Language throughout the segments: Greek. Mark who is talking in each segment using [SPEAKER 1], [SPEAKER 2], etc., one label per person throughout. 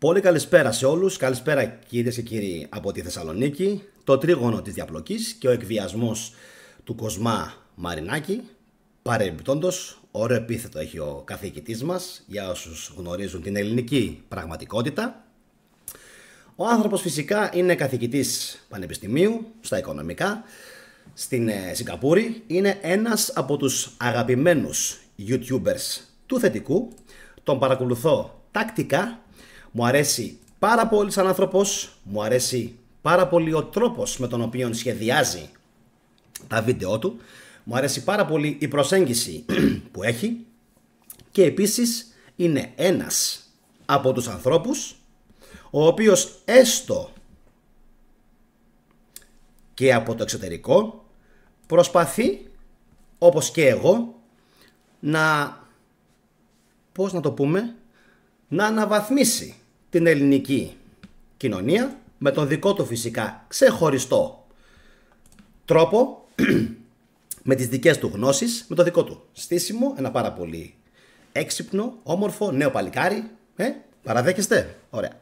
[SPEAKER 1] Πολύ καλησπέρα σε όλους, καλησπέρα κυρίες και κύριοι από τη Θεσσαλονίκη. Το τρίγωνο της διαπλοκής και ο εκβιασμός του Κοσμά Μαρινάκη. Παρεμπιπτόντως, ωραίο επίθετο έχει ο καθηγητής μας, για όσους γνωρίζουν την ελληνική πραγματικότητα. Ο άνθρωπος φυσικά είναι καθηγητής πανεπιστημίου, στα οικονομικά, στην Σιγκαπούρη. Είναι ένας από τους αγαπημένους YouTubers του θετικού. Τον παρακολουθώ τακτικά. Μου αρέσει πάρα πολύ σαν άνθρωπος, μου αρέσει πάρα πολύ ο τρόπος με τον οποίο σχεδιάζει τα βίντεο του, μου αρέσει πάρα πολύ η προσέγγιση που έχει και επίσης είναι ένας από τους ανθρώπους ο οποίος έστω και από το εξωτερικό προσπαθεί, όπως και εγώ, να αναβαθμίσει την ελληνική κοινωνία με τον δικό του φυσικά ξεχωριστό τρόπο, με τις δικές του γνώσεις, με το δικό του στήσιμο, ένα πάρα πολύ έξυπνο, όμορφο, νέο παλικάρι. Παραδέχεστε? Ωραία.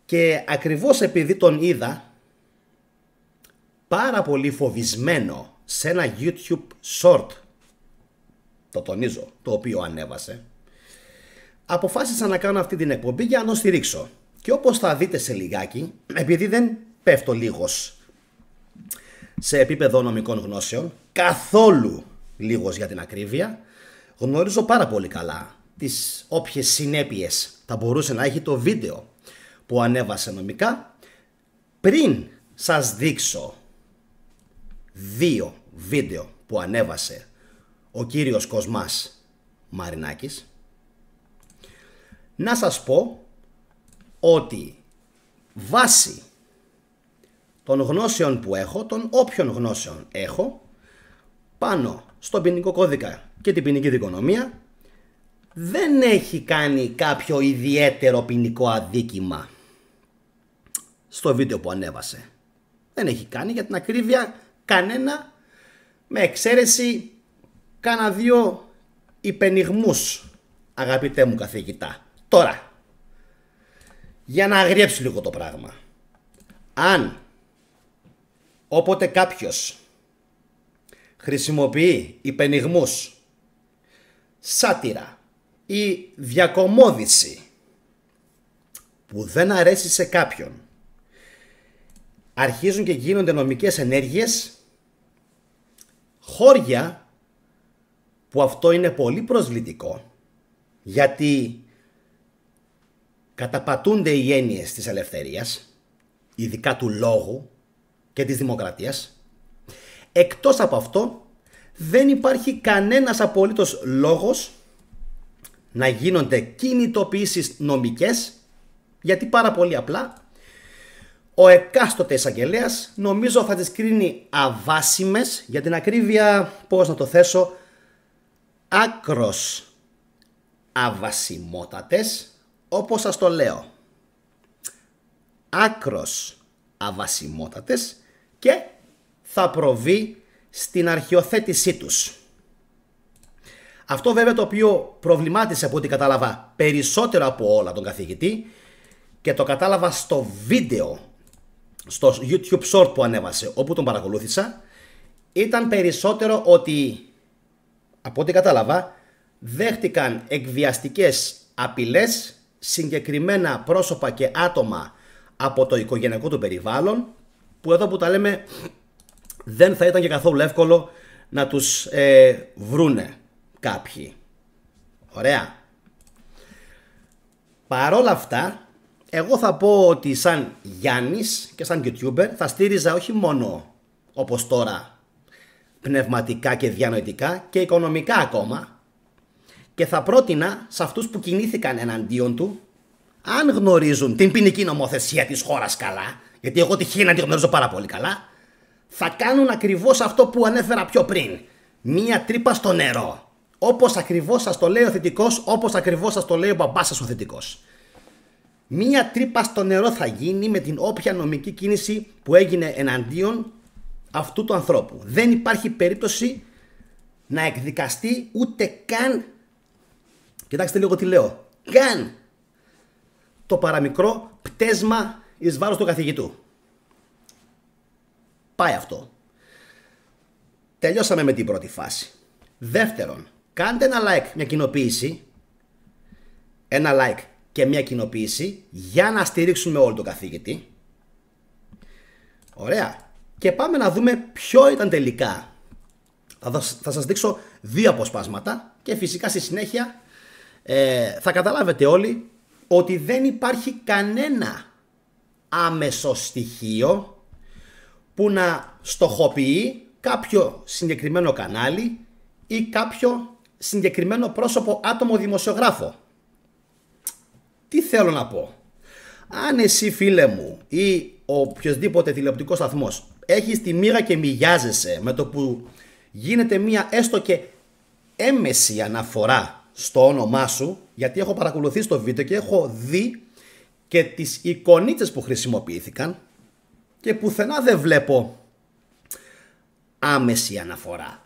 [SPEAKER 1] Και ακριβώς επειδή τον είδα πάρα πολύ φοβισμένο σε ένα YouTube short, το τονίζω, το οποίο ανέβασε, αποφάσισα να κάνω αυτή την εκπομπή για να τον στηρίξω. Και όπως θα δείτε σε λιγάκι, επειδή δεν πέφτω λίγος σε επίπεδο νομικών γνώσεων, καθόλου λίγος για την ακρίβεια, γνωρίζω πάρα πολύ καλά τις όποιες συνέπειες θα μπορούσε να έχει το βίντεο που ανέβασε νομικά. Πριν σας δείξω δύο βίντεο που ανέβασε ο κύριος Κοσμάς Μαρινάκης, να σας πω ότι βάσει των γνώσεων που έχω, των όποιων γνώσεων έχω, πάνω στον ποινικό κώδικα και την ποινική δικονομία, δεν έχει κάνει κάποιο ιδιαίτερο ποινικό αδίκημα στο βίντεο που ανέβασε. Δεν έχει κάνει, για την ακρίβεια, κανένα, με εξαίρεση κάνα δύο υπενιγμούς, αγαπητέ μου καθηγητά. Τώρα, για να αγριέψει λίγο το πράγμα, αν όποτε κάποιος χρησιμοποιεί υπενιγμούς, σάτυρα ή διακομώδηση που δεν αρέσει σε κάποιον, αρχίζουν και γίνονται νομικές ενέργειες, χώρια που αυτό είναι πολύ προσβλητικό, γιατί καταπατούνται οι έννοιες της ελευθερίας, ειδικά του λόγου και της δημοκρατίας. Εκτός από αυτό, δεν υπάρχει κανένας απολύτως λόγος να γίνονται κινητοποιήσεις νομικές, γιατί πάρα πολύ απλά ο εκάστοτε εισαγγελέας νομίζω θα τις κρίνει αβάσιμες, για την ακρίβεια, πώς να το θέσω, άκρος αβασιμότατες, όπως σας το λέω. Άκρος αβασιμότατες, και θα προβεί στην αρχιοθέτησή τους. Αυτό βέβαια το οποίο προβλημάτισε, από ό,τι κατάλαβα, περισσότερο από όλα τον καθηγητή, και το κατάλαβα στο βίντεο, στο YouTube short που ανέβασε, όπου τον παρακολούθησα, ήταν περισσότερο ότι, από ό,τι κατάλαβα, δέχτηκαν εκβιαστικές απειλές συγκεκριμένα πρόσωπα και άτομα από το οικογενειακό του περιβάλλον, που εδώ που τα λέμε δεν θα ήταν και καθόλου εύκολο να τους βρούνε κάποιοι. Ωραία. Παρόλα αυτά, εγώ θα πω ότι σαν Γιάννης και σαν YouTuber θα στήριζα όχι μόνο όπως τώρα πνευματικά και διανοητικά και οικονομικά ακόμα, και θα πρότεινα σε αυτούς που κινήθηκαν εναντίον του, αν γνωρίζουν την ποινική νομοθεσία της χώρας καλά, γιατί εγώ τυχαία να τη γνωρίζω πάρα πολύ καλά, θα κάνουν ακριβώς αυτό που ανέφερα πιο πριν. Μία τρύπα στο νερό. Όπως ακριβώς σας το λέει ο θετικός, όπως ακριβώς σας το λέει ο μπαμπάς σας ο θετικός. Μία τρύπα στο νερό θα γίνει με την όποια νομική κίνηση που έγινε εναντίον αυτού του ανθρώπου. Δεν υπάρχει περίπτωση να εκδικαστεί ούτε καν, κοιτάξτε λίγο τι λέω, καν το παραμικρό πτέσμα εις βάρος του καθηγητού. Πάει αυτό. Τελειώσαμε με την πρώτη φάση. Δεύτερον, κάντε ένα like, μια κοινοποίηση. Ένα like και μια κοινοποίηση για να στηρίξουμε όλο τον καθηγητή. Ωραία. Και πάμε να δούμε ποιο ήταν τελικά. Θα σας δείξω 2 αποσπάσματα και φυσικά στη συνέχεια θα καταλάβετε όλοι ότι δεν υπάρχει κανένα άμεσο στοιχείο που να στοχοποιεί κάποιο συγκεκριμένο κανάλι ή κάποιο συγκεκριμένο πρόσωπο, άτομο, δημοσιογράφο. Τι θέλω να πω? Αν εσύ, φίλε μου, ή οποιοδήποτε τηλεοπτικός σταθμός έχεις τη μοίρα και μοιάζεσαι με το που γίνεται μία έστω και έμμεση αναφορά στο όνομά σου, γιατί έχω παρακολουθήσει το βίντεο και έχω δει και τις εικονίτσες που χρησιμοποιήθηκαν και πουθενά δεν βλέπω άμεση αναφορά.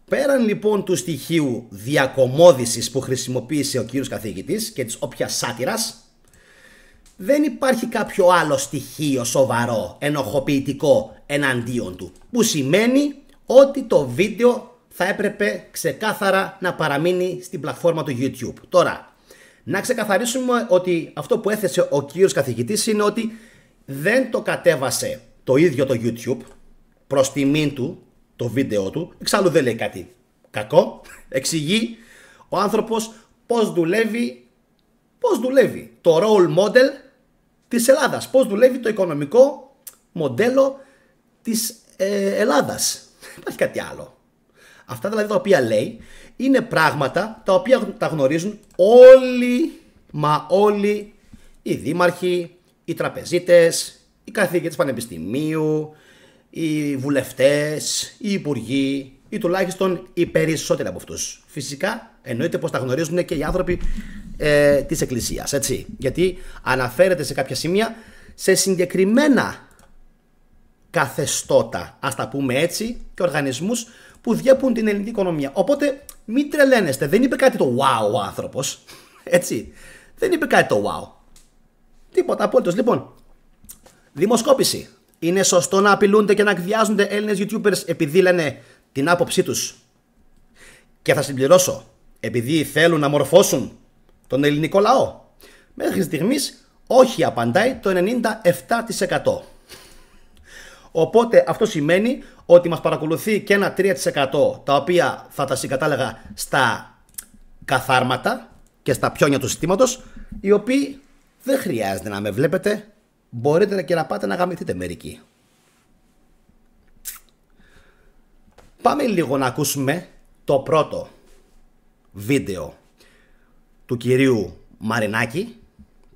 [SPEAKER 1] Πέραν λοιπόν του στοιχείου διακομόδησης που χρησιμοποίησε ο κύριος καθηγητής και της όποιας σάτυρας, δεν υπάρχει κάποιο άλλο στοιχείο σοβαρό, ενοχοποιητικό εναντίον του, που σημαίνει ότι το βίντεο θα έπρεπε ξεκάθαρα να παραμείνει στην πλατφόρμα του YouTube. Τώρα, να ξεκαθαρίσουμε ότι αυτό που έθεσε ο κύριος καθηγητής είναι ότι δεν το κατέβασε το ίδιο το YouTube προς τιμήν του το βίντεο του, εξάλλου δεν λέει κάτι κακό, εξηγεί ο άνθρωπος πώς δουλεύει το role model της Ελλάδας, πώς δουλεύει το οικονομικό μοντέλο της Ελλάδας. Δεν υπάρχει κάτι άλλο. Αυτά δηλαδή τα οποία λέει είναι πράγματα τα οποία τα γνωρίζουν όλοι, μα όλοι οι δήμαρχοι, οι τραπεζίτες, οι καθηγητές πανεπιστημίου, οι βουλευτές, οι υπουργοί ή τουλάχιστον οι περισσότεροι από αυτούς. Φυσικά εννοείται πως τα γνωρίζουν και οι άνθρωποι της Εκκλησίας, έτσι. Γιατί αναφέρεται σε κάποια σημεία σε συγκεκριμένα καθεστώτα, ας τα πούμε έτσι, και οργανισμούς που διέπουν την ελληνική οικονομία. Οπότε μην τρελαίνεστε, δεν είπε κάτι το wow ο άνθρωπος, έτσι. Δεν είπε κάτι το wow. Τίποτα απόλυτος. Λοιπόν, δημοσκόπηση. Είναι σωστό να απειλούνται και να εκβιάζονται Έλληνες YouTubers επειδή λένε την άποψή τους? Και θα συμπληρώσω, επειδή θέλουν να μορφώσουν τον ελληνικό λαό. Μέχρι στιγμής όχι, απαντάει το 97%. Οπότε αυτό σημαίνει ότι μας παρακολουθεί και ένα 3% τα οποία θα τα συγκατάλεγα στα καθάρματα και στα πιόνια του συστήματος, οι οποίοι δεν χρειάζεται να με βλέπετε, μπορείτε και να πάτε να γαμηθείτε μερικοί. Πάμε λίγο να ακούσουμε το πρώτο βίντεο του κυρίου Μαρινάκη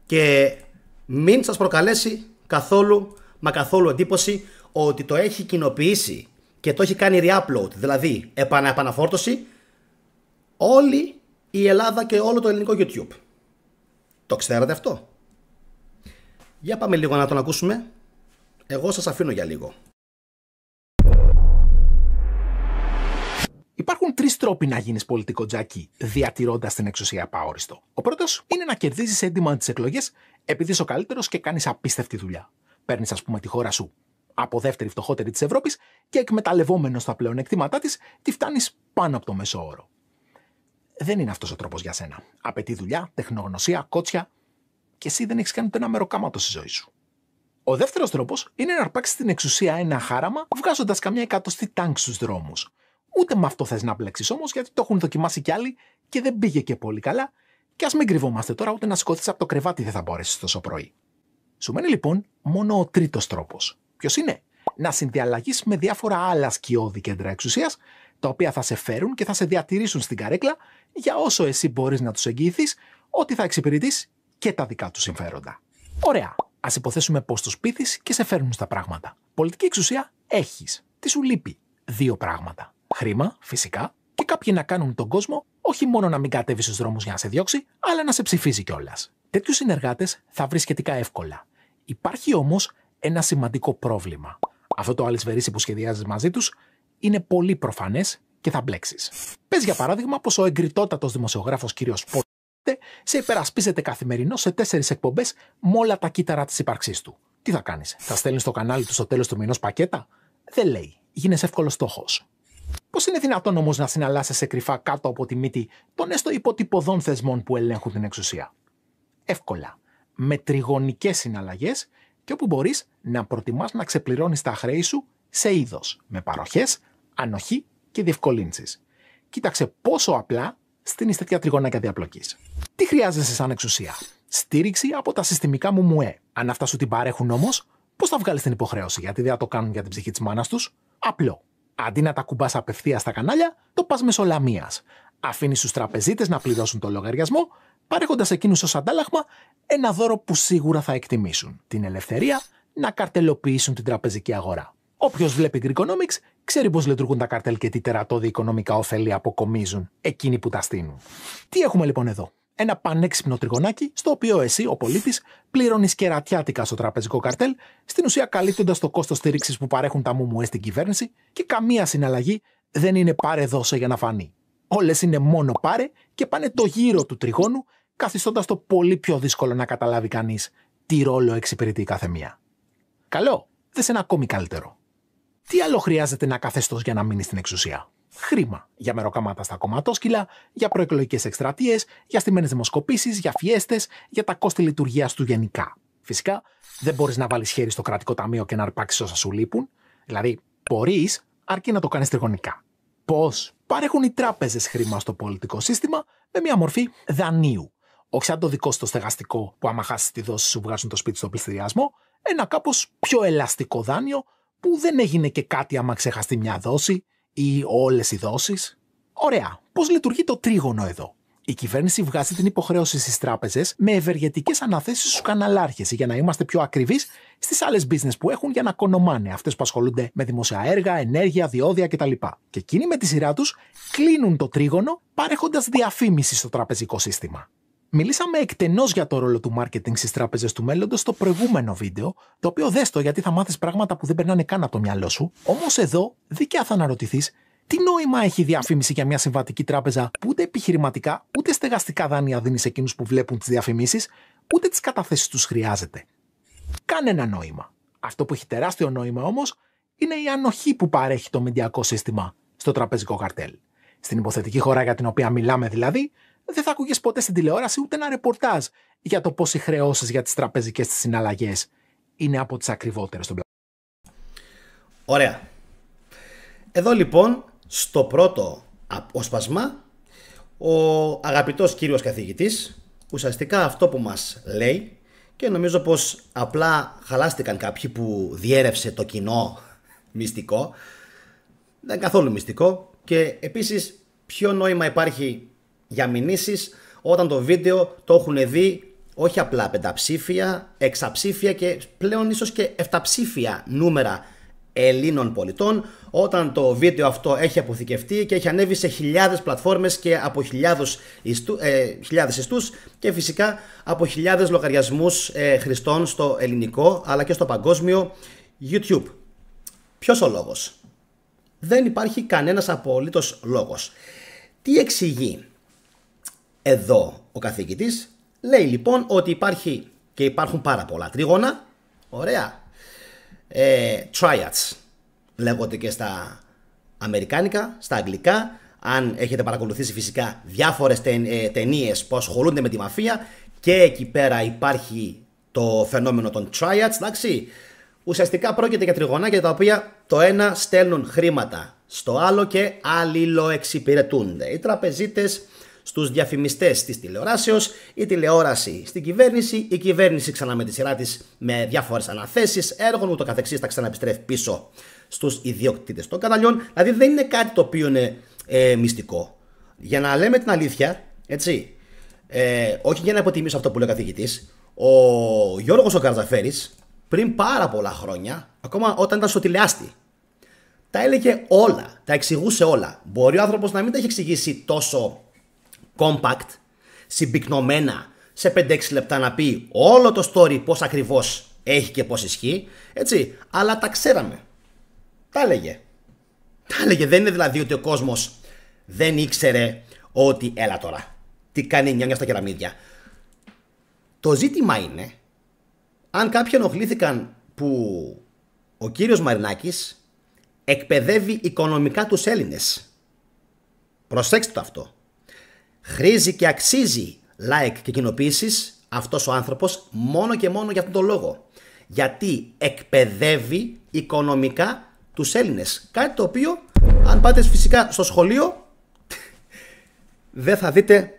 [SPEAKER 1] και μην σας προκαλέσει καθόλου μα καθόλου εντύπωση ότι το έχει κοινοποιήσει και το έχει κάνει re-upload, δηλαδή επαναφόρτωση, όλη η Ελλάδα και όλο το ελληνικό YouTube. Το ξέρατε αυτό? Για πάμε λίγο να τον ακούσουμε. Εγώ σας αφήνω για λίγο.
[SPEAKER 2] Υπάρχουν 3 τρόποι να γίνεις πολιτικό τζάκι διατηρώντας την εξουσία απαόριστο. Ο πρώτος είναι να κερδίζεις έντιμα τις εκλογές επειδή είσαι ο καλύτερος και κάνεις απίστευτη δουλειά. Παίρνεις, ας πούμε, τη χώρα σου από δεύτερη φτωχότερη της Ευρώπης και εκμεταλλευόμενος τα πλεονεκτήματά της, τη φτάνεις πάνω από το μέσο όρο. Δεν είναι αυτός ο τρόπος για σένα. Απαιτεί δουλειά, τεχνογνωσία, κότσια και εσύ δεν έχεις κάνει ούτε ένα μεροκάματο στη ζωή σου. Ο δεύτερος τρόπος είναι να αρπάξεις την εξουσία ένα χάραμα βγάζοντας καμιά εκατοστή τάγκ στους δρόμους. Ούτε με αυτό θες να μπλέξεις όμως, γιατί το έχουν δοκιμάσει κι άλλοι και δεν πήγε και πολύ καλά. Και ας μην κρυβόμαστε τώρα, ούτε να σηκωθείς από το κρεβάτι δεν θα μπορέσεις τόσο πρωί. Σου μένει λοιπόν μόνο ο τρίτος τρόπος. Ποιος είναι? Να συνδιαλλαγείς με διάφορα άλλα σκιώδη κέντρα εξουσίας, τα οποία θα σε φέρουν και θα σε διατηρήσουν στην καρέκλα για όσο εσύ μπορείς να τους εγγυηθείς ότι θα εξυπηρετείς και τα δικά τους συμφέροντα. Ωραία. Ας υποθέσουμε πως τους πείθεις και σε φέρνουν στα πράγματα. Πολιτική εξουσία έχεις. Τι σου λείπει? 2 πράγματα. Χρήμα, φυσικά, και κάποιοι να κάνουν τον κόσμο όχι μόνο να μην κατέβει στους δρόμους για να σε διώξει, αλλά να σε ψηφίζει κιόλας. Τέτοιους συνεργάτες θα βρεις σχετικά εύκολα. Υπάρχει όμως ένα σημαντικό πρόβλημα. Αυτό το αλυσβερίσι που σχεδιάζεις μαζί τους είναι πολύ προφανές και θα μπλέξεις. Πες για παράδειγμα πως ο εγκριτότατος δημοσιογράφος κ. υποτίθεται σε υπερασπίζεται καθημερινώς σε 4 εκπομπές με όλα τα κύτταρα της ύπαρξής του. Τι θα κάνεις, θα στέλνεις στο κανάλι του στο τέλος του μηνός πακέτα? Δεν λέει, γίνεσαι εύκολος στόχος. Πώς είναι δυνατόν όμως να συναλλάσσεσαι κρυφά κάτω από τη μύτη των έστω υποτυπωδών θεσμών που ελέγχουν την εξουσία? Εύκολα, με τριγωνικές συναλλαγές και όπου μπορείς να προτιμάς να ξεπληρώνεις τα χρέη σου σε είδος, με παροχές, ανοχή και διευκολύνσεις. Κοίταξε πόσο απλά στείνεις τέτοια τριγωνάκια διαπλοκής. Τι χρειάζεσαι σαν εξουσία? Στήριξη από τα συστημικά μουμουέ. Αν αυτά σου την παρέχουν όμως, πώς θα βγάλεις την υποχρέωση, γιατί δεν θα το κάνουν για την ψυχή της μάνας τους? Απλό. Αντί να τα κουμπάς απευθείας στα κανάλια, το πας μέσω λαμίας. Αφήνεις τους τραπεζίτες να πληρώσουν το λογαριασμό, παρέχοντας εκείνους ως αντάλλαγμα ένα δώρο που σίγουρα θα εκτιμήσουν: την ελευθερία να καρτελοποιήσουν την τραπεζική αγορά. Όποιος βλέπει Greekonomics ξέρει πώς λειτουργούν τα καρτέλ και τι τερατώδη οικονομικά ωφέλη αποκομίζουν εκείνοι που τα στείνουν. Τι έχουμε λοιπόν εδώ? Ένα πανέξυπνο τριγωνάκι, στο οποίο εσύ, ο πολίτης, πληρώνεις κερατιάτικα στο τραπεζικό καρτέλ, στην ουσία καλύπτοντας το κόστος στήριξης που παρέχουν τα μουμουέ στην κυβέρνηση, και καμία συναλλαγή δεν είναι πάρε δώσε για να φανεί. Όλες είναι μόνο πάρε και πάνε το γύρο του τριγώνου, καθιστώντας το πολύ πιο δύσκολο να καταλάβει κανείς τι ρόλο εξυπηρετεί η καθεμία. Καλό, δες ένα ακόμη καλύτερο. Τι άλλο χρειάζεται ένα καθεστώς για να μείνει στην εξουσία? Χρήμα για μεροκάματα στα κομματόσκυλα, για προεκλογικές εκστρατείες, για στημένες δημοσκοπήσεις, για φιέστες, για τα κόστη λειτουργίας του γενικά. Φυσικά, δεν μπορείς να βάλεις χέρι στο κρατικό ταμείο και να αρπάξεις όσα σου λείπουν. Δηλαδή, μπορείς, αρκεί να το κάνεις τριγωνικά. Πώς? Παρέχουν οι τράπεζες χρήμα στο πολιτικό σύστημα με μια μορφή δανείου. Όχι σαν το δικό σου το στεγαστικό που άμα χάσεις τη δόση σου βγάζουν το σπίτι στο πληστηριασμό, ένα κάπως πιο ελαστικό δάνειο που δεν έγινε και κάτι άμα ξεχαστεί μια δόση ή όλες οι δόσεις. Ωραία, πώς λειτουργεί το τρίγωνο εδώ? Η κυβέρνηση βγάζει την υποχρέωση στις τράπεζες με ευεργετικές αναθέσεις στους καναλάρχες, για να είμαστε πιο ακριβείς στις άλλες business που έχουν για να κονομάνε, αυτές που ασχολούνται με δημόσια έργα, ενέργεια, διόδια κτλ. Και εκείνοι με τη σειρά τους κλείνουν το τρίγωνο παρέχοντας διαφήμιση στο τραπεζικό σύστημα. Μιλήσαμε εκτενώς για το ρόλο του marketing στις τράπεζες του μέλλοντος στο προηγούμενο βίντεο, το οποίο δες το γιατί θα μάθεις πράγματα που δεν περνάνε καν από το μυαλό σου. Όμως εδώ δίκαια θα αναρωτηθείς, τι νόημα έχει η διαφήμιση για μια συμβατική τράπεζα που ούτε επιχειρηματικά ούτε στεγαστικά δάνεια δίνει σε εκείνους που βλέπουν τις διαφημίσεις, ούτε τις καταθέσεις τους χρειάζεται? Κανένα νόημα. Αυτό που έχει τεράστιο νόημα όμως είναι η ανοχή που παρέχει το μηντιακό σύστημα στο τραπεζικό καρτέλ. Στην υποθετική χώρα για την οποία μιλάμε δηλαδή, δεν θα ακούγες ποτέ στην τηλεόραση ούτε ένα ρεπορτάζ για το πώς οι χρεώσεις για τις τραπεζικές της συναλλαγές είναι από τις ακριβότερες στον πλανήτη.
[SPEAKER 1] Ωραία. Εδώ λοιπόν, στο πρώτο απόσπασμα, ο αγαπητός κύριος καθηγητής ουσιαστικά αυτό που μας λέει, και νομίζω πως απλά χαλάστηκαν κάποιοι που διέρευσε το κοινό μυστικό, δεν είναι καθόλου μυστικό, και επίσης ποιο νόημα υπάρχει για μηνύσεις όταν το βίντεο το έχουν δει όχι απλά πενταψήφια, εξαψήφια και πλέον ίσως και εφταψήφια νούμερα Ελλήνων πολιτών, όταν το βίντεο αυτό έχει αποθηκευτεί και έχει ανέβει σε χιλιάδες πλατφόρμες και από χιλιάδες ιστούς και φυσικά από χιλιάδες λογαριασμούς χρηστών στο ελληνικό αλλά και στο παγκόσμιο YouTube. Ποιος ο λόγος? Δεν υπάρχει κανένας απολύτως λόγος. Τι εξηγεί εδώ ο καθηγητής? Λέει λοιπόν ότι υπάρχει και υπάρχουν πάρα πολλά τρίγωνα. Ωραία. Triads λέγονται και στα αμερικάνικα, στα αγγλικά. Αν έχετε παρακολουθήσει φυσικά διάφορες ταινίες που ασχολούνται με τη μαφία, και εκεί πέρα υπάρχει το φαινόμενο των triads, εντάξει. Ουσιαστικά πρόκειται για τριγωνάκια τα οποία το ένα στέλνουν χρήματα στο άλλο και αλληλοεξυπηρετούνται. Οι τραπεζίτες στους διαφημιστές της τηλεοράσεως, η τηλεόραση στην κυβέρνηση, η κυβέρνηση ξανά με τη σειρά της με διάφορες αναθέσεις έργων, ούτω καθεξής, τα ξαναεπιστρέφει πίσω στους ιδιοκτήτες των καναλιών. Δηλαδή δεν είναι κάτι το οποίο είναι μυστικό. Για να λέμε την αλήθεια, έτσι, όχι για να υποτιμήσω αυτό που λέει ο καθηγητής, ο Γιώργος ο Καρζαφέρης πριν πάρα πολλά χρόνια, ακόμα όταν ήταν στο τηλεάστη, τα έλεγε όλα, τα εξηγούσε όλα. Μπορεί ο άνθρωπος να μην τα έχει εξηγήσει τόσο compact, συμπυκνωμένα, σε 5-6 λεπτά να πει όλο το story πώς ακριβώς έχει και πώς ισχύει, έτσι, αλλά τα ξέραμε. Τα έλεγε. Δεν είναι δηλαδή ότι ο κόσμος δεν ήξερε ότι έλα τώρα. τι κάνει η νιάνια στα κεραμίδια. Το ζήτημα είναι αν κάποιοι ενοχλήθηκαν που ο κύριος Μαρινάκης εκπαιδεύει οικονομικά τους Έλληνες. Προσέξτε το αυτό. Χρήζει και αξίζει like και κοινοποίησεις αυτός ο άνθρωπος μόνο και μόνο για αυτόν τον λόγο. Γιατί εκπαιδεύει οικονομικά τους Έλληνες. Κάτι το οποίο, αν πάτε φυσικά στο σχολείο, δεν θα δείτε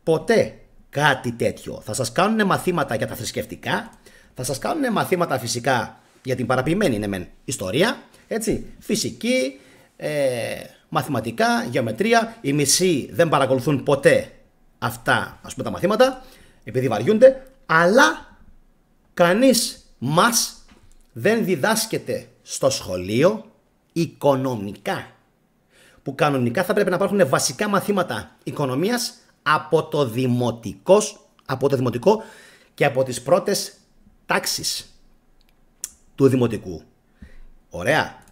[SPEAKER 1] ποτέ κάτι τέτοιο. Θα σας κάνουν μαθήματα για τα θρησκευτικά, θα σας κάνουν μαθήματα φυσικά για την παραποιημένη ιστορία, έτσι, φυσική, μαθηματικά, γεωμετρία. Οι μισοί δεν παρακολουθούν ποτέ αυτά, ας πούμε, τα μαθήματα, επειδή βαριούνται, αλλά κανείς μας δεν διδάσκεται στο σχολείο οικονομικά, που κανονικά θα πρέπει να υπάρχουν βασικά μαθήματα οικονομίας από το δημοτικό και από τις πρώτες τάξεις του δημοτικού. Ωραία.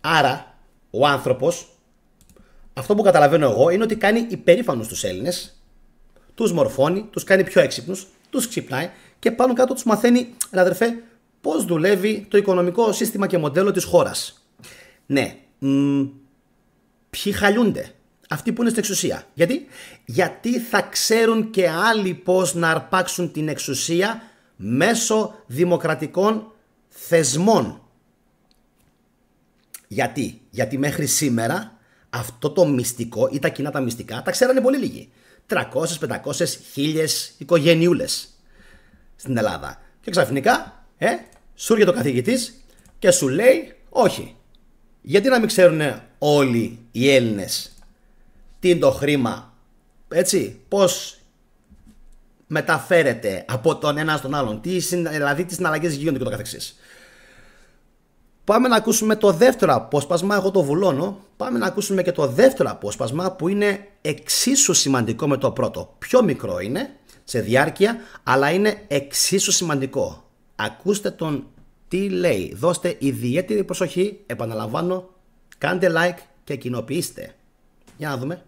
[SPEAKER 1] Άρα ο άνθρωπος, αυτό που καταλαβαίνω εγώ είναι ότι κάνει υπερήφανους τους Έλληνες, τους μορφώνει, τους κάνει πιο έξυπνους, τους ξυπνάει και πάνω κάτω τους μαθαίνει, αδερφέ, πώς δουλεύει το οικονομικό σύστημα και μοντέλο της χώρας. Ναι, ποιοι χαλιούνται? Αυτοί που είναι στην εξουσία. Γιατί θα ξέρουν και άλλοι πώς να αρπάξουν την εξουσία μέσω δημοκρατικών θεσμών. Γιατί μέχρι σήμερα αυτό το μυστικό ή τα κοινά τα μυστικά τα ξέρανε πολύ λίγοι. 300, 500, 1000 οικογενειούλες στην Ελλάδα. Και ξαφνικά σου έρχεται ο καθηγητής και σου λέει όχι. Γιατί να μην ξέρουν όλοι οι Έλληνες τι είναι το χρήμα, έτσι, πώς μεταφέρεται από τον ένα στον άλλον, δηλαδή τι συναλλαγές γίνονται και το καθεξής. Πάμε να ακούσουμε το δεύτερο απόσπασμα, εγώ το βουλώνω. Πάμε να ακούσουμε και το δεύτερο απόσπασμα που είναι εξίσου σημαντικό με το πρώτο. Πιο μικρό είναι σε διάρκεια, αλλά είναι εξίσου σημαντικό. Ακούστε τον τι λέει. Δώστε ιδιαίτερη προσοχή, επαναλαμβάνω, κάντε like και κοινοποιήστε. Για να δούμε.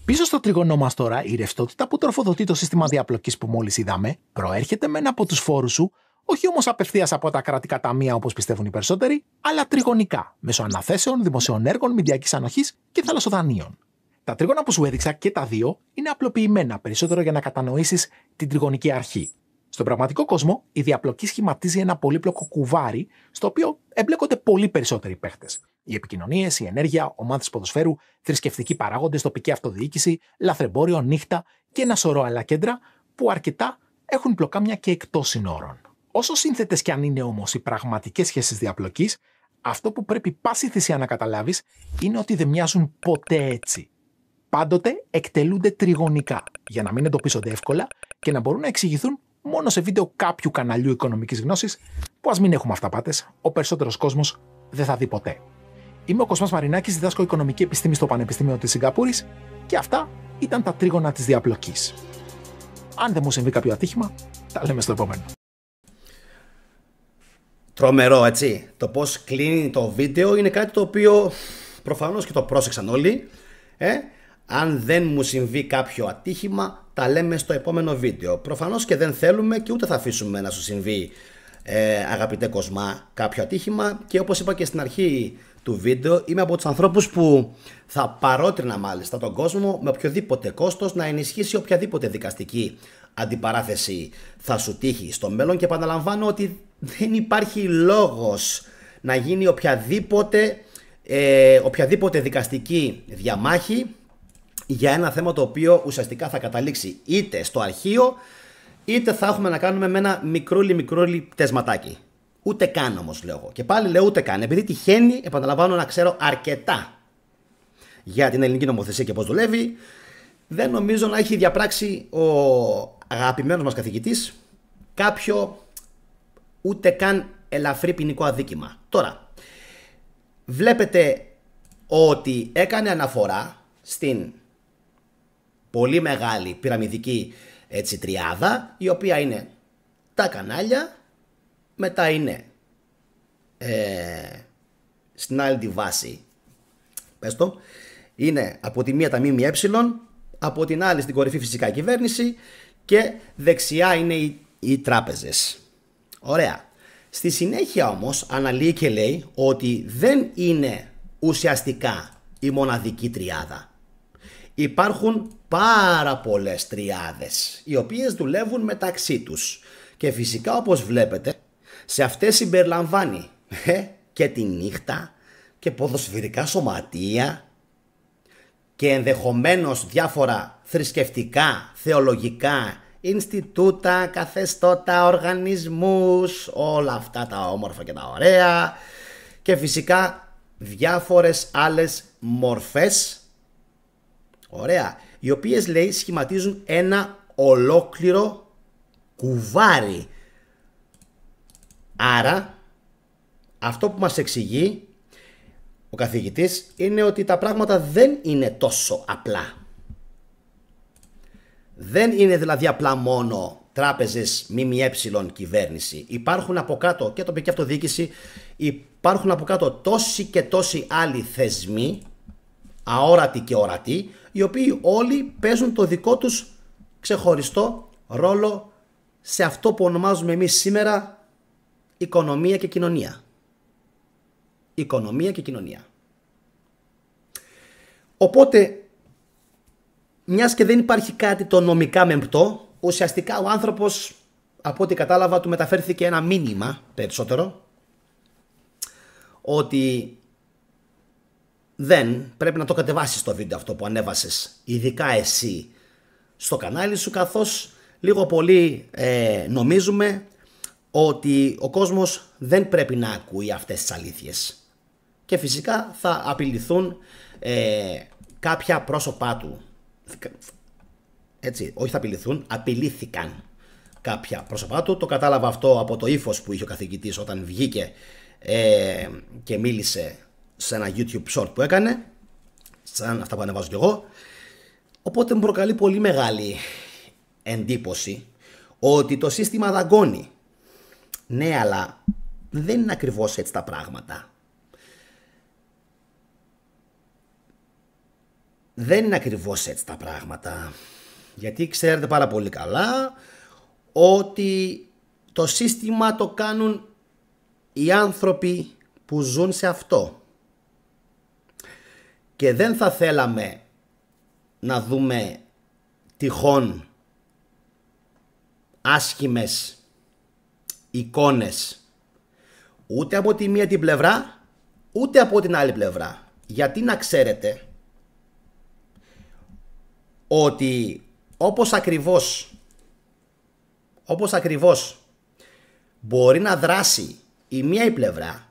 [SPEAKER 2] Πίσω στο τρίγωνό μας τώρα, η ρευστότητα που τροφοδοτεί το σύστημα διαπλοκής που μόλις είδαμε προέρχεται μεν από τους φόρους σου, όχι όμως απευθείας από τα κρατικά ταμεία όπως πιστεύουν οι περισσότεροι, αλλά τριγωνικά, μέσω αναθέσεων, δημοσίων έργων, μηντιακής ανοχής και θαλασσοδανείων. Τα τρίγωνα που σου έδειξα και τα δύο είναι απλοποιημένα περισσότερο για να κατανοήσεις την τριγωνική αρχή. Στον πραγματικό κόσμο, η διαπλοκή σχηματίζει ένα πολύπλοκο κουβάρι, στο οποίο εμπλέκονται πολύ περισσότεροι παίχτες. Οι επικοινωνίες, η ενέργεια, ομάδες ποδοσφαίρου, θρησκευτικοί παράγοντες, τοπική αυτοδιοίκηση, λαθρεμπόριο, νύχτα και ένα σωρό άλλα κέντρα που αρκετά έχουν πλοκάμια και εκτός συνόρων. Όσο σύνθετες κι αν είναι όμως οι πραγματικές σχέσεις διαπλοκής, αυτό που πρέπει πάση θυσία να καταλάβεις είναι ότι δεν μοιάζουν ποτέ έτσι. Πάντοτε εκτελούνται τριγωνικά, για να μην εντοπίζονται εύκολα και να μπορούν να εξηγηθούν μόνο σε βίντεο κάποιου καναλιού οικονομικής γνώσης, που ας μην έχουμε αυταπάτες, ο περισσότερος κόσμος δεν θα δει ποτέ. Είμαι ο Κοσμάς Μαρινάκης, διδάσκω οικονομική επιστήμη στο Πανεπιστήμιο της Σιγκαπούρης και αυτά ήταν τα τρίγωνα της διαπλοκής. Αν δεν μου συμβεί κάποιο ατύχημα, τα λέμε στο επόμενο.
[SPEAKER 1] Τρομερό, έτσι. Το πώς κλείνει το βίντεο είναι κάτι το οποίο προφανώς και το πρόσεξαν όλοι. Αν δεν μου συμβεί κάποιο ατύχημα, τα λέμε στο επόμενο βίντεο. Προφανώς και δεν θέλουμε και ούτε θα αφήσουμε να σου συμβεί, αγαπητέ Κοσμά, κάποιο ατύχημα. Και όπως είπα και στην αρχή του βίντεο, είμαι από τους ανθρώπους που θα παρότρινα μάλιστα τον κόσμο με οποιοδήποτε κόστος να ενισχύσει οποιαδήποτε δικαστική αντιπαράθεση θα σου τύχει στο μέλλον. Και επαναλαμβάνω ότι δεν υπάρχει λόγος να γίνει οποιαδήποτε δικαστική διαμάχη για ένα θέμα το οποίο ουσιαστικά θα καταλήξει είτε στο αρχείο, είτε θα έχουμε να κάνουμε με ένα μικρούλι πτεσματάκι. Ούτε καν όμως λέω εγώ. Και πάλι λέω ούτε καν, επειδή τυχαίνει, επαναλαμβάνω, να ξέρω αρκετά για την ελληνική νομοθεσία και πώς δουλεύει. Δεν νομίζω να έχει διαπράξει ο αγαπημένος μας καθηγητής κάποιο ούτε καν ελαφρύ ποινικό αδίκημα. Τώρα, βλέπετε ότι έκανε αναφορά στην πολύ μεγάλη πυραμιδική, έτσι, τριάδα, η οποία είναι τα κανάλια, μετά είναι στην άλλη τη βάση, πες το, είναι από τη μία τα ΜΜΕ, από την άλλη στην κορυφή φυσικά η κυβέρνηση και δεξιά είναι οι τράπεζες. Ωραία. Στη συνέχεια όμως αναλύει και λέει ότι δεν είναι ουσιαστικά η μοναδική τριάδα. Υπάρχουν πάρα πολλές τριάδες οι οποίες δουλεύουν μεταξύ τους και φυσικά όπως βλέπετε σε αυτές συμπεριλαμβάνει και τη νύχτα και ποδοσφαιρικά σωματεία και ενδεχομένως διάφορα θρησκευτικά, θεολογικά, Ινστιτούτα, καθεστώτα, οργανισμούς, όλα αυτά τα όμορφα και τα ωραία και φυσικά διάφορες άλλες μορφές, ωραία, οι οποίες λέει σχηματίζουν ένα ολόκληρο κουβάρι. Άρα αυτό που μας εξηγεί ο καθηγητής είναι ότι τα πράγματα δεν είναι τόσο απλά. Δεν είναι δηλαδή απλά μόνο τράπεζες, ΜΜΕ, κυβέρνηση. Υπάρχουν από κάτω και τοπική αυτοδιοίκηση, υπάρχουν από κάτω τόσοι και τόσοι άλλοι θεσμοί, αόρατοι και ορατοί, οι οποίοι όλοι παίζουν το δικό τους ξεχωριστό ρόλο σε αυτό που ονομάζουμε εμείς σήμερα οικονομία και κοινωνία. Οικονομία και κοινωνία. Οπότε, μιας και δεν υπάρχει κάτι το νομικά μεμπτό, ουσιαστικά ο άνθρωπος, από ό,τι κατάλαβα, του μεταφέρθηκε ένα μήνυμα περισσότερο ότι δεν πρέπει να το κατεβάσεις το βίντεο αυτό που ανέβασες, ειδικά εσύ στο κανάλι σου, καθώς λίγο πολύ νομίζουμε ότι ο κόσμος δεν πρέπει να ακούει αυτές τις αλήθειες και φυσικά θα απειληθούν κάποια πρόσωπά του. Έτσι, όχι θα απειληθούν, απειλήθηκαν κάποια πρόσωπά του. Το κατάλαβα αυτό από το ύφος που είχε ο καθηγητής όταν βγήκε και μίλησε σε ένα YouTube short που έκανε, σαν αυτά που ανεβάζω κι εγώ. Οπότε μου προκαλεί πολύ μεγάλη εντύπωση ότι το σύστημα δαγκώνει. Ναι, αλλά δεν είναι ακριβώς έτσι τα πράγματα. Δεν είναι ακριβώς έτσι τα πράγματα. Γιατί ξέρετε πάρα πολύ καλά ότι το σύστημα το κάνουν οι άνθρωποι που ζουν σε αυτό. Και δεν θα θέλαμε να δούμε τυχόν άσχημες εικόνες ούτε από τη μία την πλευρά ούτε από την άλλη πλευρά. Γιατί να ξέρετε ότι όπως ακριβώς μπορεί να δράσει η μία η πλευρά,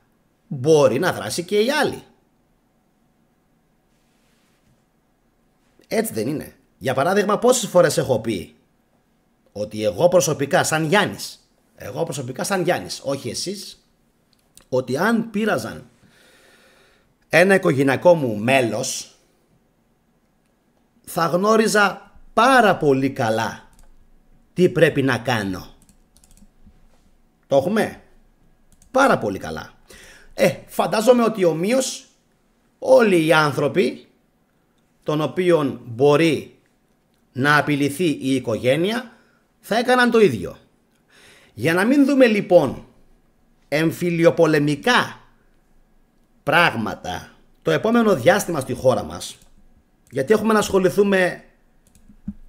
[SPEAKER 1] μπορεί να δράσει και η άλλη. Έτσι δεν είναι? Για παράδειγμα, πόσες φορές έχω πει ότι εγώ προσωπικά σαν Γιάννης, όχι εσείς, ότι αν πείραζαν ένα οικογενειακό μου μέλος, θα γνώριζα πάρα πολύ καλά τι πρέπει να κάνω. Το έχουμε? Πάρα πολύ καλά. Φαντάζομαι ότι ομοίως όλοι οι άνθρωποι των οποίων μπορεί να απειληθεί η οικογένεια θα έκαναν το ίδιο. Για να μην δούμε λοιπόν εμφυλιοπολεμικά πράγματα το επόμενο διάστημα στη χώρα μας, γιατί έχουμε να ασχοληθούμε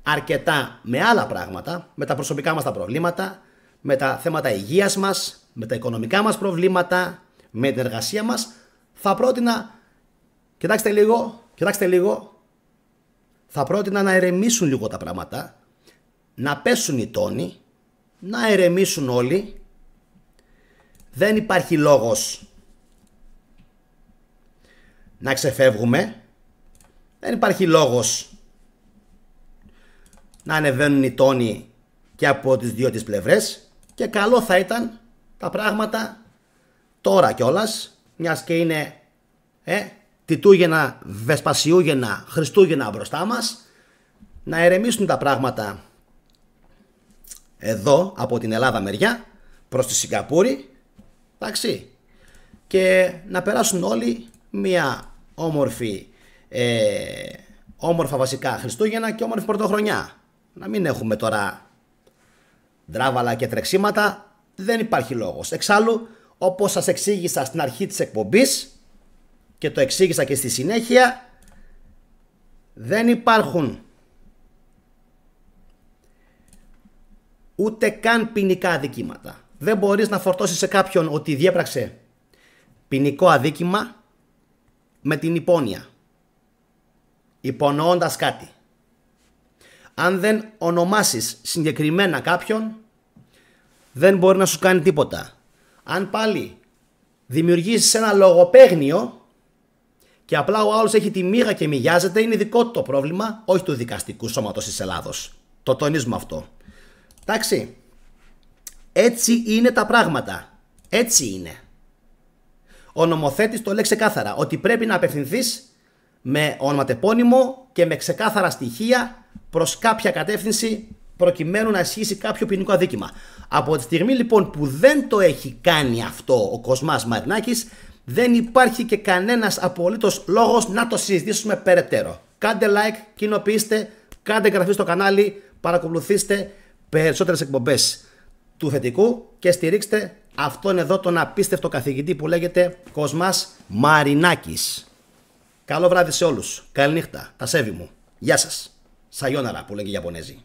[SPEAKER 1] αρκετά με άλλα πράγματα, με τα προσωπικά μας τα προβλήματα, με τα θέματα υγείας μας, με τα οικονομικά μας προβλήματα, με την εργασία μας, θα πρότεινα, κοιτάξτε λίγο, θα πρότεινα να ηρεμήσουν λίγο τα πράγματα, να πέσουν οι τόνοι, να ηρεμήσουν όλοι. Δεν υπάρχει λόγος να ξεφεύγουμε, δεν υπάρχει λόγος να ανεβαίνουν οι τόνοι και από τις δύο τις πλευρές και καλό θα ήταν τα πράγματα τώρα κιόλας, μιας και είναι Τιτούγεννα, Βεσπασιούγεννα, Χριστούγεννα μπροστά μας, να ηρεμήσουν τα πράγματα εδώ από την Ελλάδα μεριά προς τη Σιγκαπούρη, εντάξει, και να περάσουν όλοι μια Όμορφα βασικά Χριστούγεννα και όμορφη Πρωτοχρονιά. Να μην έχουμε τώρα ντράβαλα και τρεξίματα. Δεν υπάρχει λόγος. Εξάλλου, όπως σας εξήγησα στην αρχή της εκπομπής και το εξήγησα και στη συνέχεια, δεν υπάρχουν ούτε καν ποινικά αδικήματα. Δεν μπορείς να φορτώσεις σε κάποιον ότι διέπραξε ποινικό αδίκημα με την υπόνοια, υπονοώντας κάτι. Αν δεν ονομάσεις συγκεκριμένα κάποιον, δεν μπορεί να σου κάνει τίποτα. Αν πάλι δημιουργήσεις ένα λογοπαίγνιο και απλά ο άλλος έχει τη μοίρα και μοιάζεται, είναι δικό του το πρόβλημα, όχι του δικαστικού σώματος της Ελλάδος. Το τονίζουμε αυτό. Εντάξει, έτσι είναι τα πράγματα. Έτσι είναι. Ο νομοθέτης το λέει ξεκάθαρα, ότι πρέπει να απευθυνθείς με ονοματεπώνυμο και με ξεκάθαρα στοιχεία προς κάποια κατεύθυνση προκειμένου να ισχύσει κάποιο ποινικό αδίκημα. Από τη στιγμή λοιπόν που δεν το έχει κάνει αυτό ο Κοσμάς Μαρινάκης, δεν υπάρχει και κανένας απολύτως λόγος να το συζητήσουμε περαιτέρω. Κάντε like, κοινοποιήστε, κάντε εγγραφή στο κανάλι, παρακολουθήστε περισσότερες εκπομπές του Θετικού και στηρίξτε αυτόν εδώ τον απίστευτο καθηγητή που λέγεται Κοσμάς Μαρινάκης. Καλό βράδυ σε όλους. Καληνύχτα. Τα σέβη μου. Γεια σας. Σαγιόναρα που λέγει οι Ιαπωνέζοι.